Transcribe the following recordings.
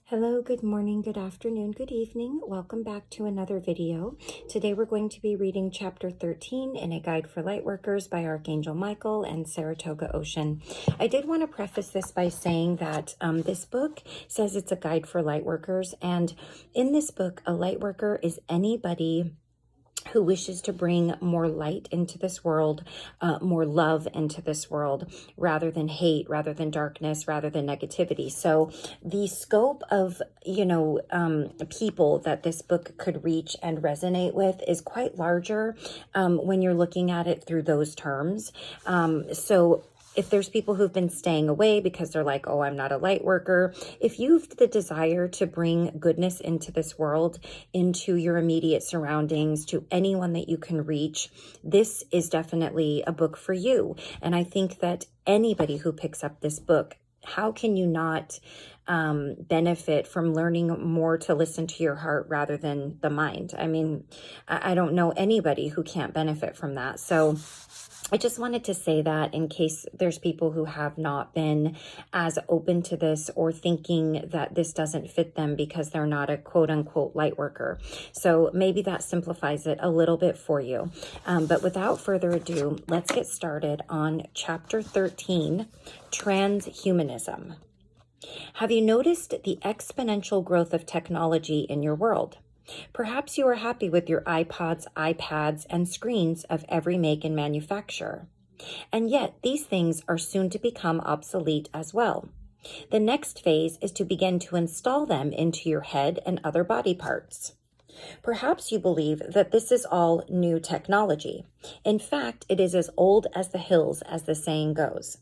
Hello, good morning, good afternoon, good evening. Welcome back to another video. Today we're going to be reading chapter 13 in A Guide for Lightworkers by Archangel Michael and Saratoga Ocean. I did want to preface this by saying that this book says it's a guide for lightworkers, and in this book, a lightworker is anybody who wishes to bring more light into this world, more love into this world, rather than hate, rather than darkness, rather than negativity. So the scope of, people that this book could reach and resonate with is quite larger when you're looking at it through those terms. So if there's people who've been staying away because they're like, oh, I'm not a light worker. If you've the desire to bring goodness into this world, into your immediate surroundings, to anyone that you can reach, this is definitely a book for you. And I think that anybody who picks up this book, how can you not benefit from learning more to listen to your heart rather than the mind? I mean, I don't know anybody who can't benefit from that. So I just wanted to say that in case there's people who have not been as open to this or thinking that this doesn't fit them because they're not a quote unquote light worker. So maybe that simplifies it a little bit for you. But without further ado, let's get started on chapter 13, Transhumanism. Have you noticed the exponential growth of technology in your world? Perhaps you are happy with your iPods, iPads, and screens of every make and manufacturer. And yet, these things are soon to become obsolete as well. The next phase is to begin to install them into your head and other body parts. Perhaps you believe that this is all new technology. In fact, it is as old as the hills, as the saying goes.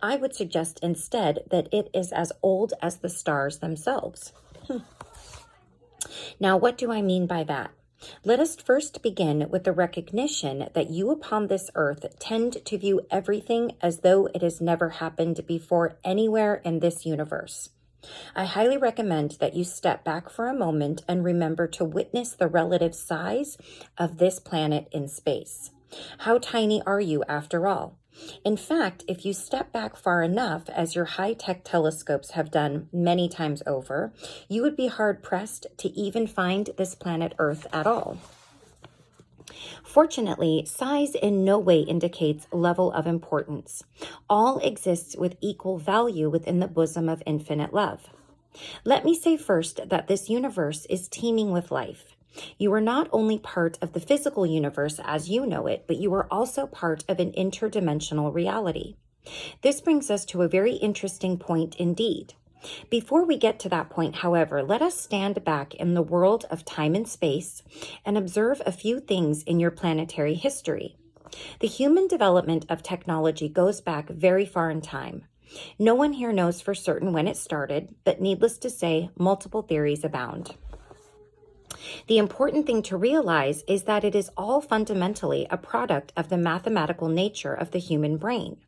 I would suggest instead that it is as old as the stars themselves. Now, what do I mean by that? Let us first begin with the recognition that you upon this earth tend to view everything as though it has never happened before anywhere in this universe. I highly recommend that you step back for a moment and remember to witness the relative size of this planet in space. How tiny are you after all? In fact, if you step back far enough, as your high-tech telescopes have done many times over, you would be hard-pressed to even find this planet Earth at all. Fortunately, size in no way indicates level of importance. All exists with equal value within the bosom of infinite love. Let me say first that this universe is teeming with life. You are not only part of the physical universe as you know it, but you are also part of an interdimensional reality. This brings us to a very interesting point indeed. Before we get to that point, however, let us stand back in the world of time and space and observe a few things in your planetary history. The human development of technology goes back very far in time. No one here knows for certain when it started, but needless to say, multiple theories abound. The important thing to realize is that it is all fundamentally a product of the mathematical nature of the human brain.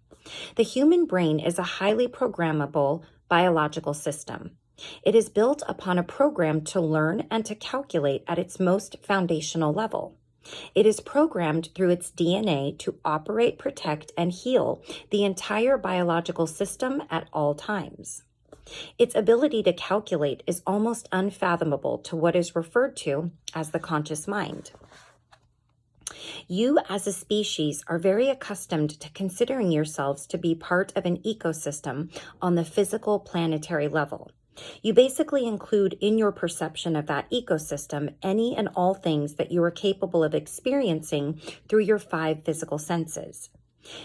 The human brain is a highly programmable biological system. It is built upon a program to learn and to calculate at its most foundational level. It is programmed through its DNA to operate, protect, and heal the entire biological system at all times. Its ability to calculate is almost unfathomable to what is referred to as the conscious mind. You as a species are very accustomed to considering yourselves to be part of an ecosystem on the physical planetary level. You basically include in your perception of that ecosystem any and all things that you are capable of experiencing through your 5 physical senses.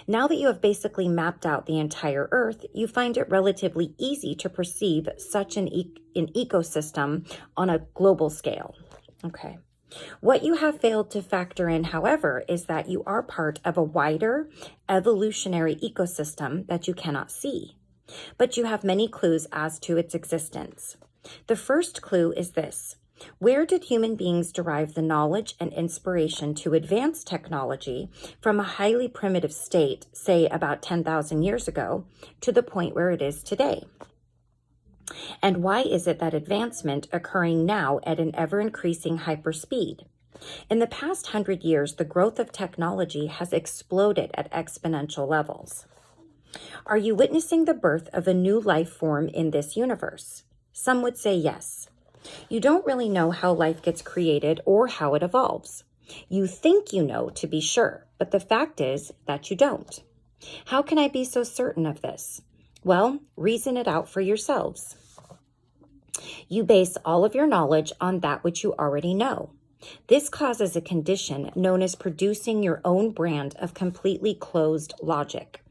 Now that you have basically mapped out the entire Earth, you find it relatively easy to perceive such an ecosystem on a global scale. Okay. What you have failed to factor in, however, is that you are part of a wider evolutionary ecosystem that you cannot see, but you have many clues as to its existence. The first clue is this. Where did human beings derive the knowledge and inspiration to advance technology from a highly primitive state, say about 10,000 years ago, to the point where it is today? And why is it that advancement occurring now at an ever-increasing hyperspeed? In the past 100 years, the growth of technology has exploded at exponential levels. Are you witnessing the birth of a new life form in this universe? Some would say yes. You don't really know how life gets created or how it evolves. You think you know to be sure, but the fact is that you don't. How can I be so certain of this? Well, reason it out for yourselves. You base all of your knowledge on that which you already know. This causes a condition known as producing your own brand of completely closed logic.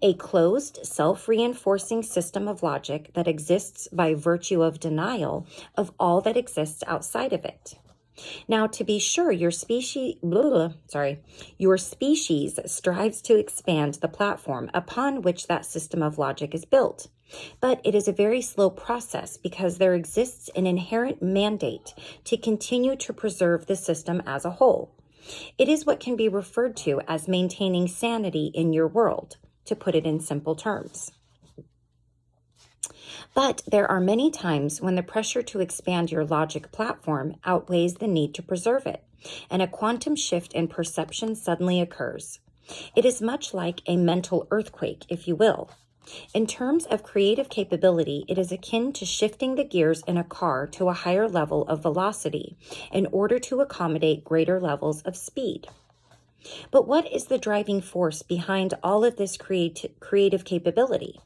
A closed, self-reinforcing system of logic that exists by virtue of denial of all that exists outside of it. Now, to be sure, your species strives to expand the platform upon which that system of logic is built. But it is a very slow process because there exists an inherent mandate to continue to preserve the system as a whole. It is what can be referred to as maintaining sanity in your world, to put it in simple terms. But there are many times when the pressure to expand your logic platform outweighs the need to preserve it, and a quantum shift in perception suddenly occurs. It is much like a mental earthquake, if you will. In terms of creative capability, it is akin to shifting the gears in a car to a higher level of velocity in order to accommodate greater levels of speed. But what is the driving force behind all of this creative capability?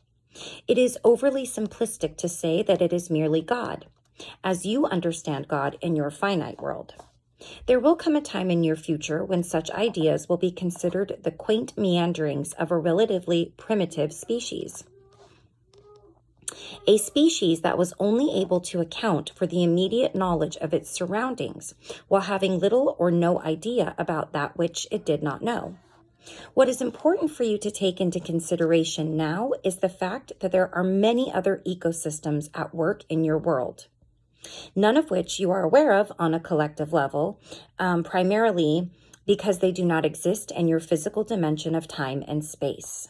It is overly simplistic to say that it is merely God, as you understand God in your finite world. There will come a time in your future when such ideas will be considered the quaint meanderings of a relatively primitive species. A species that was only able to account for the immediate knowledge of its surroundings, while having little or no idea about that which it did not know. What is important for you to take into consideration now is the fact that there are many other ecosystems at work in your world, none of which you are aware of on a collective level, primarily because they do not exist in your physical dimension of time and space.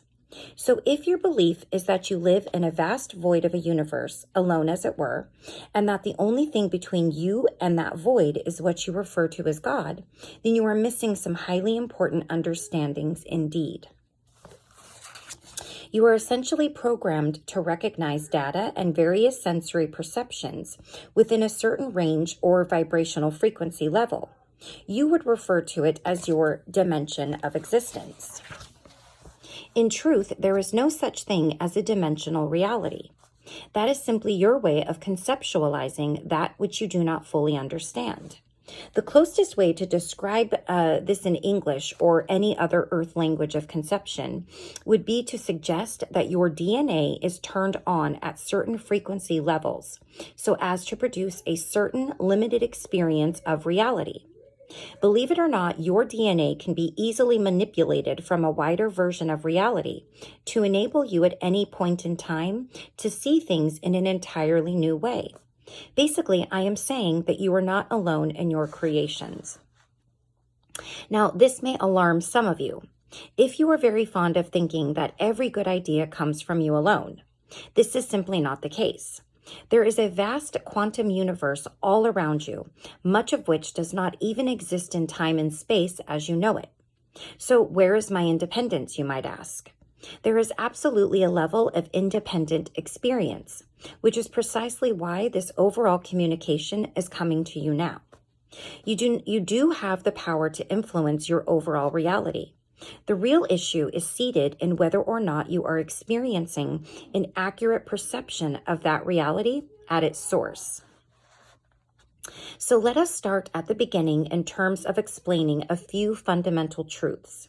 So if your belief is that you live in a vast void of a universe, alone as it were, and that the only thing between you and that void is what you refer to as God, then you are missing some highly important understandings indeed. You are essentially programmed to recognize data and various sensory perceptions within a certain range or vibrational frequency level. You would refer to it as your dimension of existence. In truth, there is no such thing as a dimensional reality. That is simply your way of conceptualizing that which you do not fully understand. The closest way to describe this in English or any other earth language of conception would be to suggest that your DNA is turned on at certain frequency levels so as to produce a certain limited experience of reality. Believe it or not, your DNA can be easily manipulated from a wider version of reality to enable you at any point in time to see things in an entirely new way. Basically, I am saying that you are not alone in your creations. Now, this may alarm some of you, if you are very fond of thinking that every good idea comes from you alone. This is simply not the case. There is a vast quantum universe all around you, much of which does not even exist in time and space as you know it. So where is my independence, you might ask? There is absolutely a level of independent experience, which is precisely why this overall communication is coming to you now. You do have the power to influence your overall reality. The real issue is seated in whether or not you are experiencing an accurate perception of that reality at its source. So let us start at the beginning in terms of explaining a few fundamental truths.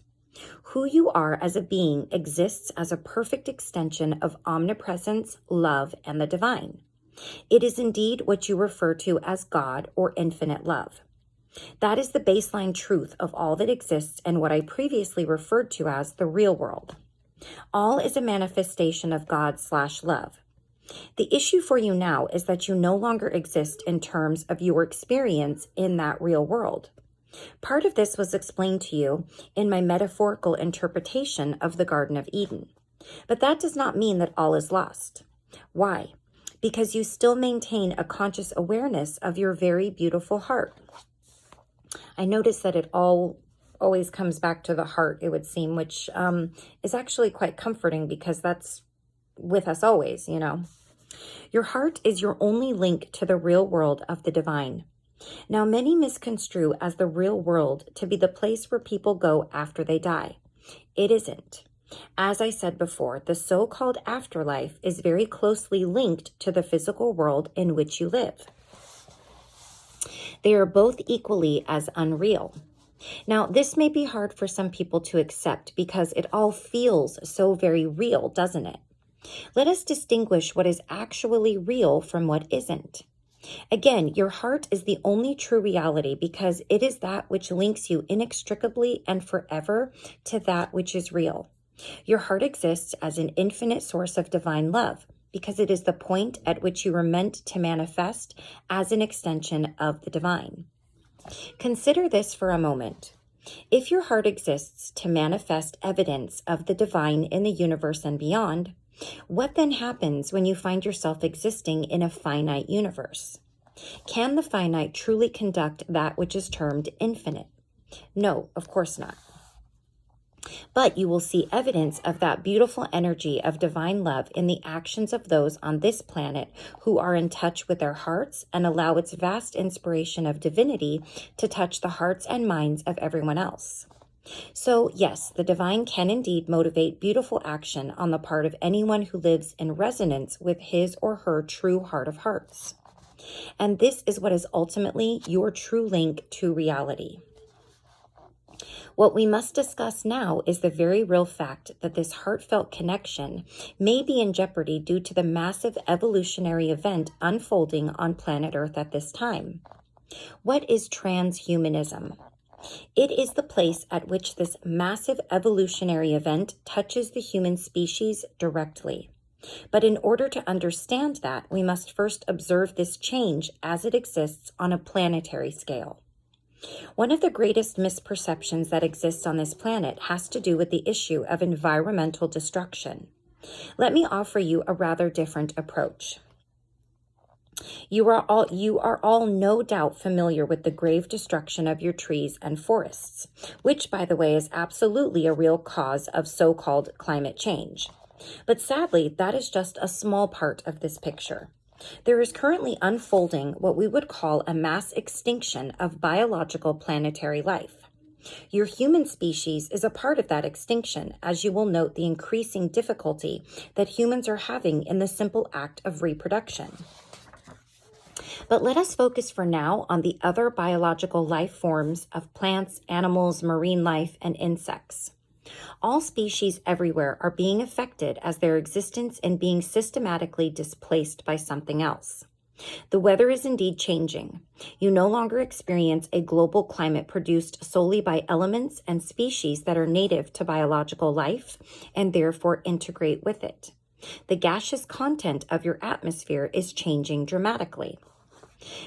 Who you are as a being exists as a perfect extension of omnipresence, love, and the divine. It is indeed what you refer to as God or infinite love. That is the baseline truth of all that exists and what I previously referred to as the real world. All is a manifestation of God/love. The issue for you now is that you no longer exist in terms of your experience in that real world. Part of this was explained to you in my metaphorical interpretation of the Garden of Eden. But that does not mean that all is lost. Why? Because you still maintain a conscious awareness of your very beautiful heart. I notice that it always comes back to the heart, it would seem, which is actually quite comforting because that's with us always, you know. Your heart is your only link to the real world of the divine. Now, many misconstrue as the real world to be the place where people go after they die. It isn't. As I said before, the so-called afterlife is very closely linked to the physical world in which you live. They are both equally as unreal. Now, this may be hard for some people to accept because it all feels so very real, doesn't it? Let us distinguish what is actually real from what isn't. Again, your heart is the only true reality because it is that which links you inextricably and forever to that which is real. Your heart exists as an infinite source of divine love because it is the point at which you are meant to manifest as an extension of the divine. Consider this for a moment. If your heart exists to manifest evidence of the divine in the universe and beyond, what then happens when you find yourself existing in a finite universe? Can the finite truly conduct that which is termed infinite? No, of course not. But you will see evidence of that beautiful energy of divine love in the actions of those on this planet who are in touch with their hearts and allow its vast inspiration of divinity to touch the hearts and minds of everyone else. So yes, the divine can indeed motivate beautiful action on the part of anyone who lives in resonance with his or her true heart of hearts. And this is what is ultimately your true link to reality. What we must discuss now is the very real fact that this heartfelt connection may be in jeopardy due to the massive evolutionary event unfolding on planet Earth at this time. What is transhumanism? It is the place at which this massive evolutionary event touches the human species directly. But in order to understand that, we must first observe this change as it exists on a planetary scale. One of the greatest misperceptions that exists on this planet has to do with the issue of environmental destruction. Let me offer you a rather different approach. You are all no doubt familiar with the grave destruction of your trees and forests, which, by the way, is absolutely a real cause of so-called climate change. But sadly, that is just a small part of this picture. There is currently unfolding what we would call a mass extinction of biological planetary life. Your human species is a part of that extinction, as you will note the increasing difficulty that humans are having in the simple act of reproduction. But let us focus for now on the other biological life forms of plants, animals, marine life, and insects. All species everywhere are being affected as their existence is being systematically displaced by something else. The weather is indeed changing. You no longer experience a global climate produced solely by elements and species that are native to biological life and therefore integrate with it. The gaseous content of your atmosphere is changing dramatically.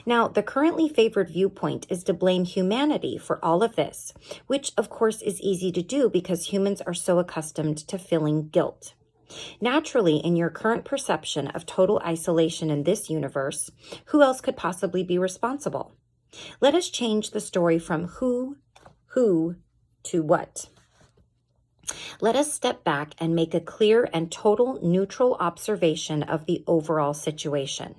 Now, the currently favored viewpoint is to blame humanity for all of this, which of course is easy to do because humans are so accustomed to feeling guilt. Naturally, in your current perception of total isolation in this universe, who else could possibly be responsible? Let us change the story from who to what. Let us step back and make a clear and total neutral observation of the overall situation.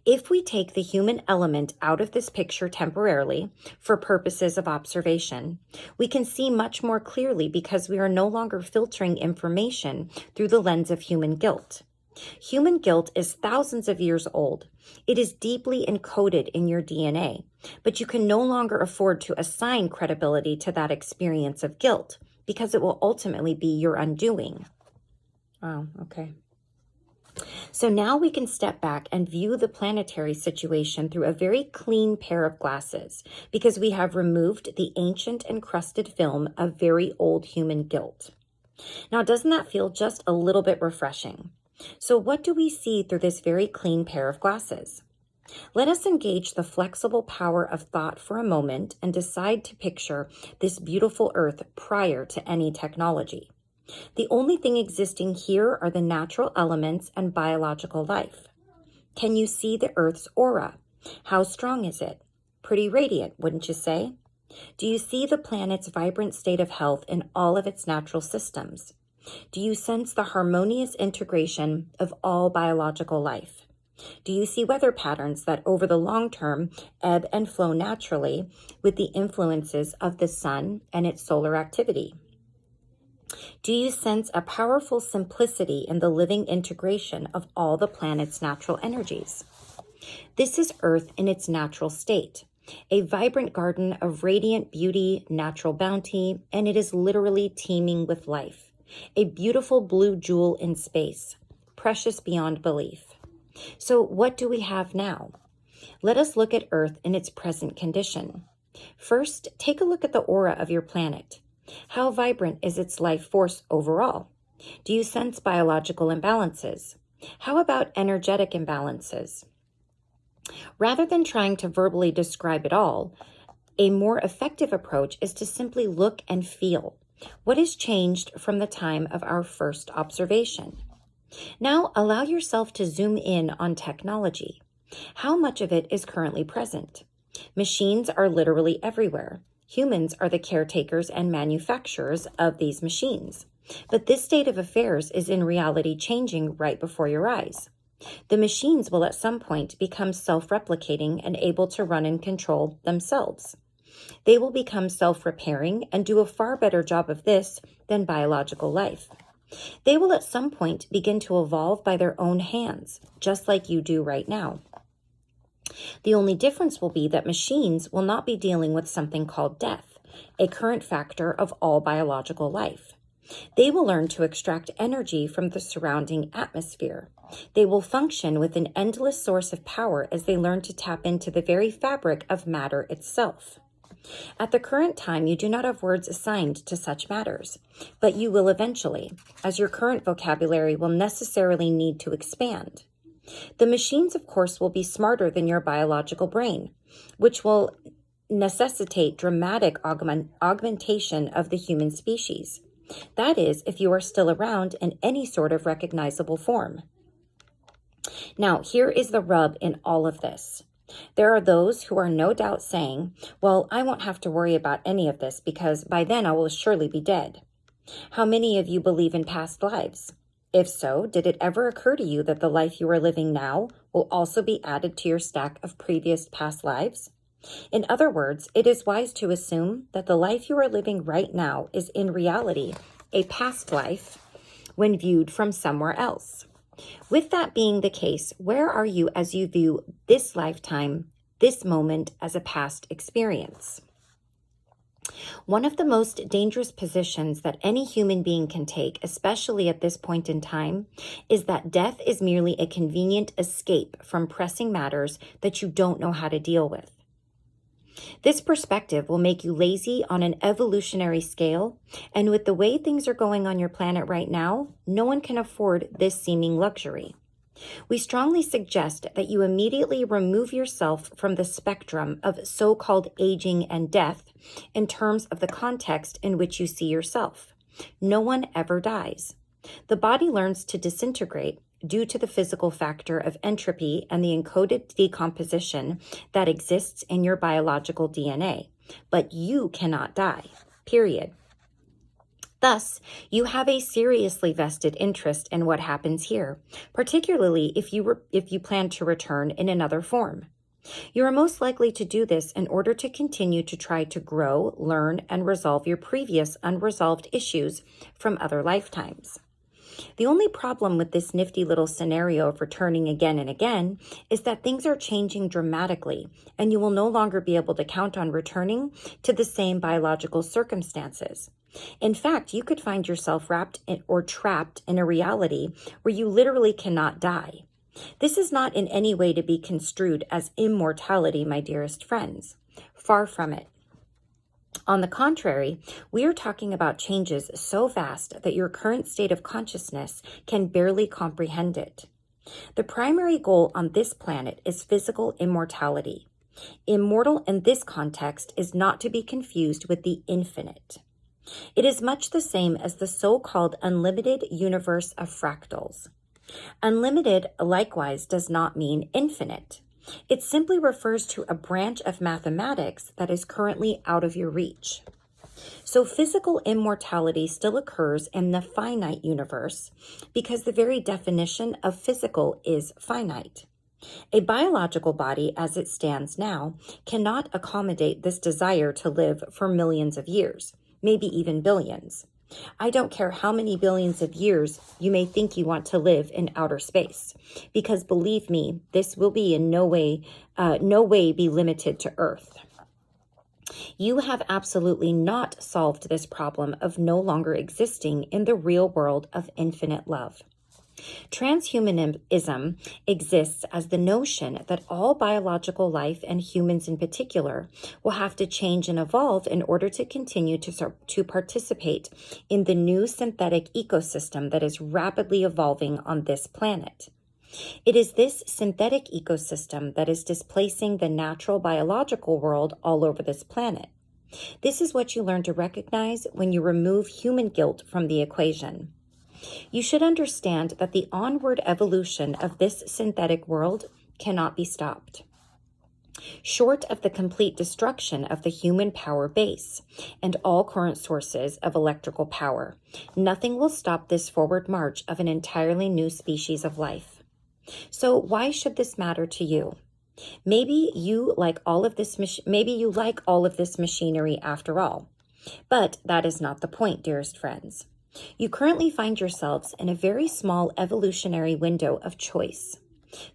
If we take the human element out of this picture temporarily for purposes of observation, we can see much more clearly because we are no longer filtering information through the lens of human guilt. Human guilt is thousands of years old. It is deeply encoded in your DNA, but you can no longer afford to assign credibility to that experience of guilt because it will ultimately be your undoing. Oh, okay. So now we can step back and view the planetary situation through a very clean pair of glasses because we have removed the ancient encrusted film of very old human guilt. Now, doesn't that feel just a little bit refreshing? So what do we see through this very clean pair of glasses? Let us engage the flexible power of thought for a moment and decide to picture this beautiful earth prior to any technology. The only thing existing here are the natural elements and biological life. Can you see the Earth's aura? How strong is it? Pretty radiant, wouldn't you say? Do you see the planet's vibrant state of health in all of its natural systems? Do you sense the harmonious integration of all biological life? Do you see weather patterns that over the long term ebb and flow naturally with the influences of the sun and its solar activity? Do you sense a powerful simplicity in the living integration of all the planet's natural energies? This is Earth in its natural state, a vibrant garden of radiant beauty, natural bounty, and it is literally teeming with life. A beautiful blue jewel in space, precious beyond belief. So what do we have now? Let us look at Earth in its present condition. First, take a look at the aura of your planet. How vibrant is its life force overall? Do you sense biological imbalances? How about energetic imbalances? Rather than trying to verbally describe it all, a more effective approach is to simply look and feel. What has changed from the time of our first observation? Now allow yourself to zoom in on technology. How much of it is currently present? Machines are literally everywhere. Humans are the caretakers and manufacturers of these machines. But this state of affairs is in reality changing right before your eyes. The machines will at some point become self-replicating and able to run and control themselves. They will become self-repairing and do a far better job of this than biological life. They will at some point begin to evolve by their own hands, just like you do right now. The only difference will be that machines will not be dealing with something called death, a current factor of all biological life. They will learn to extract energy from the surrounding atmosphere. They will function with an endless source of power as they learn to tap into the very fabric of matter itself. At the current time, you do not have words assigned to such matters, but you will eventually, as your current vocabulary will necessarily need to expand. The machines, of course, will be smarter than your biological brain, which will necessitate dramatic augmentation of the human species. That is, if you are still around in any sort of recognizable form. Now, here is the rub in all of this. There are those who are no doubt saying, well, I won't have to worry about any of this because by then I will surely be dead. How many of you believe in past lives? If so, did it ever occur to you that the life you are living now will also be added to your stack of previous past lives? In other words, it is wise to assume that the life you are living right now is in reality a past life when viewed from somewhere else. With that being the case, where are you as you view this lifetime, this moment as a past experience? One of the most dangerous positions that any human being can take, especially at this point in time, is that death is merely a convenient escape from pressing matters that you don't know how to deal with. This perspective will make you lazy on an evolutionary scale, and with the way things are going on your planet right now, no one can afford this seeming luxury. We strongly suggest that you immediately remove yourself from the spectrum of so-called aging and death in terms of the context in which you see yourself. No one ever dies. The body learns to disintegrate due to the physical factor of entropy and the encoded decomposition that exists in your biological DNA. But you cannot die, period. Thus, you have a seriously vested interest in what happens here, particularly if you plan to return in another form. You are most likely to do this in order to continue to try to grow, learn, and resolve your previous unresolved issues from other lifetimes. The only problem with this nifty little scenario of returning again and again is that things are changing dramatically, and you will no longer be able to count on returning to the same biological circumstances. In fact, you could find yourself wrapped in, or trapped in a reality where you literally cannot die. This is not in any way to be construed as immortality, my dearest friends. Far from it. On the contrary, we are talking about changes so vast that your current state of consciousness can barely comprehend it. The primary goal on this planet is physical immortality. Immortal in this context is not to be confused with the infinite. It is much the same as the so-called unlimited universe of fractals. Unlimited, likewise, does not mean infinite. It simply refers to a branch of mathematics that is currently out of your reach. So physical immortality still occurs in the finite universe because the very definition of physical is finite. A biological body, as it stands now, cannot accommodate this desire to live for millions of years, maybe even billions. I don't care how many billions of years you may think you want to live in outer space, because believe me, this will be in no way be limited to Earth. You have absolutely not solved this problem of no longer existing in the real world of infinite love. Transhumanism exists as the notion that all biological life, and humans in particular, will have to change and evolve in order to continue to participate in the new synthetic ecosystem that is rapidly evolving on this planet. It is this synthetic ecosystem that is displacing the natural biological world all over this planet. This is what you learn to recognize when you remove human guilt from the equation. You should understand that the onward evolution of this synthetic world cannot be stopped. Short of the complete destruction of the human power base and all current sources of electrical power, nothing will stop this forward march of an entirely new species of life. So why should this matter to you? Maybe you like all of this machinery after all. But that is not the point, dearest friends. You currently find yourselves in a very small evolutionary window of choice.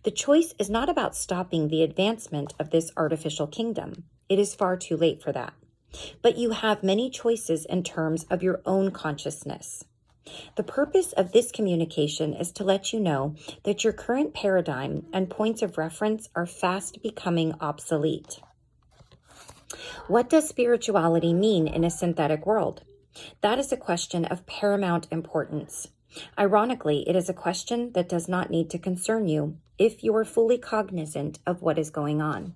The choice is not about stopping the advancement of this artificial kingdom. It is far too late for that. But you have many choices in terms of your own consciousness. The purpose of this communication is to let you know that your current paradigm and points of reference are fast becoming obsolete. What does spirituality mean in a synthetic world? That is a question of paramount importance. Ironically, it is a question that does not need to concern you if you are fully cognizant of what is going on.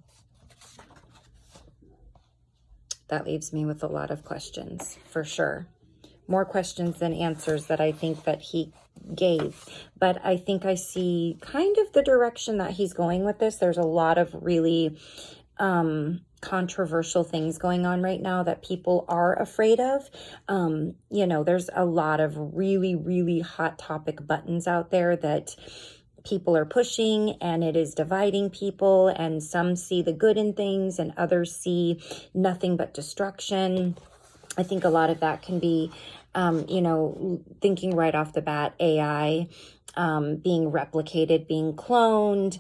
That leaves me with a lot of questions, for sure. More questions than answers that I think that he gave. But I think I see kind of the direction that he's going with this. There's a lot of really controversial things going on right now that people are afraid of. There's a lot of really, really hot topic buttons out there that people are pushing, and it is dividing people, and some see the good in things and others see nothing but destruction. I think a lot of that can be, thinking right off the bat, AI, being replicated, being cloned,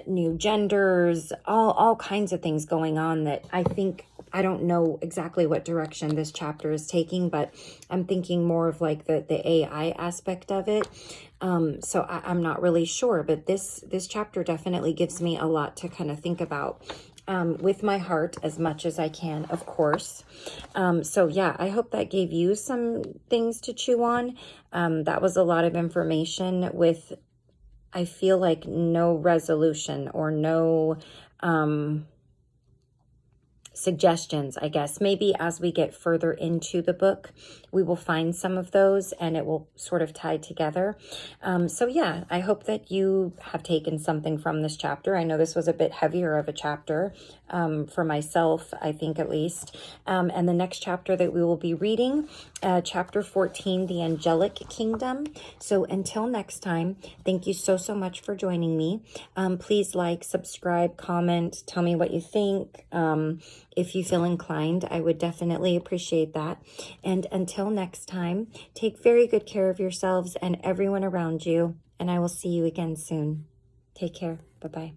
new genders, all kinds of things going on that I don't know exactly what direction this chapter is taking, but I'm thinking more of like the AI aspect of it. So I'm not really sure, but this chapter definitely gives me a lot to kind of think about. With my heart as much as I can, of course. So yeah, I hope that gave you some things to chew on. That was a lot of information with, I feel like, no resolution or no suggestions, I guess. Maybe as we get further into the book, we will find some of those and it will sort of tie together. So yeah, I hope that you have taken something from this chapter. I know this was a bit heavier of a chapter for myself, I think at least. And the next chapter that we will be reading, chapter 14, The Angelic Kingdom. So until next time, thank you so much for joining me. Please like, subscribe, comment, tell me what you think. If you feel inclined, I would definitely appreciate that. And until next time, take very good care of yourselves and everyone around you, and I will see you again soon. Take care. Bye-bye.